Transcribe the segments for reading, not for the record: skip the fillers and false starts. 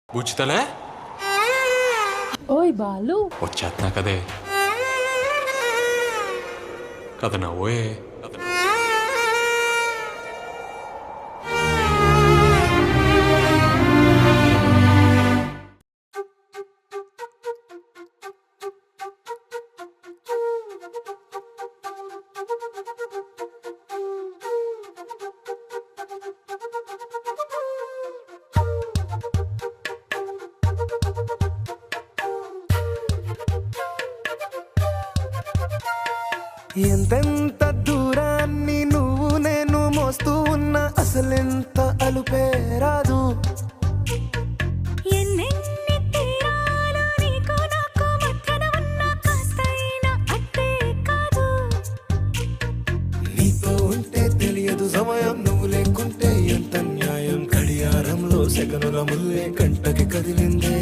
బుచ్చితలే ఓయ్ బాలు వచ్చేస్తున్నా కదే కథ నవ్వోయే ఎంతెంత దూరాన్ని నువ్వు నేను మోస్తూ ఉన్నా అసలెంత అలుపే రాదు. ఎన్నెన్ని తీరాలు నీకు నాకు మధ్యన ఉన్న కాస్తైనా అట్టే కాదు. నీతో ఉంటే తెలియదు సమయం, నువ్వు లేకుంటే ఎంత న్యాయం. గడియారంలో సెకనుల ముల్లే కంటకి కదిలిందే.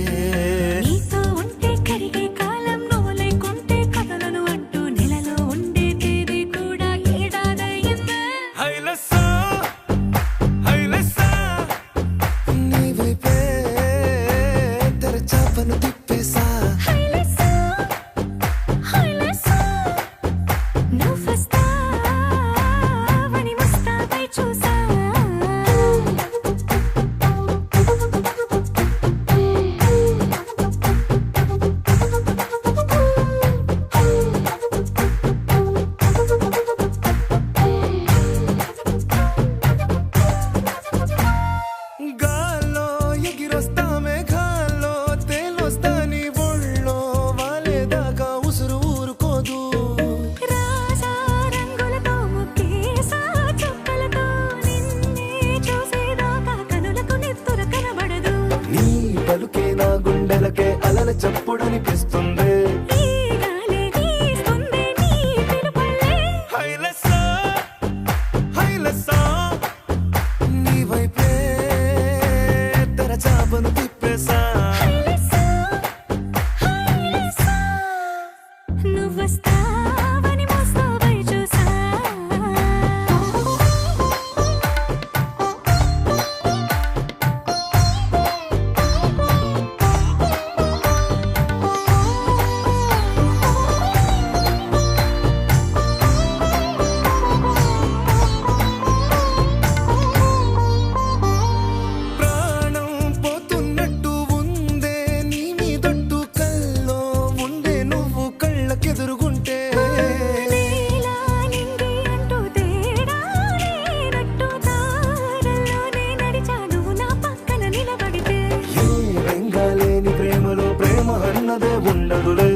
నీతో ఉంటే కరిగే కాలం, నువ్వు లేకుంటే కథలను అంటూ నెలలో ఉండే తేదీ కూడా ఏడాదయ్యిందే. హైలెస్సా హైలెస్సా నీ వైపే తెరచాపను తిప్పేసా. హైలెస్సా హైలెస్సా నువ్వొస్తావని ముస్తాబై చూసా. గాల్లో ఎగిరొస్తా మేఘాల్లో తేలొస్తా నీ ఒళ్ళో వాలేదాకా ఉసురు ఊరుకోదు. రాజా రంగులతో ముక్కేసా చుక్కలతో నిన్నే చూసేదాకా కనులకు నెత్తుర కనబడదు. నీ పలుకే నా గుండెలకే అలల చప్పుడనిపిస్తుంది. ఈ గాలే వీస్తుంది నీ పిలుపుల్లే. హైలెస్సా హైలెస్సా నీ వైపే తెరచాపను తిప్పేసా. హైలెస్సా హైలెస్సా నువ్వొస్తావని ముస్తాబై చూసా. ప్రాణం పోతున్నట్టు ఉందే నీ మీదొట్టు కల్లో ఉండే నువ్వు కళ్ళకెదురుగుంటే. నీలా నింగి అంటూ తేడా లేనట్టు దారుల్లోనే నడిచా నువ్వు నా పక్కన నిలబడితే. ఏ రంగాలేని ప్రేమలో ప్రేమ అన్నదే ఉండదులే.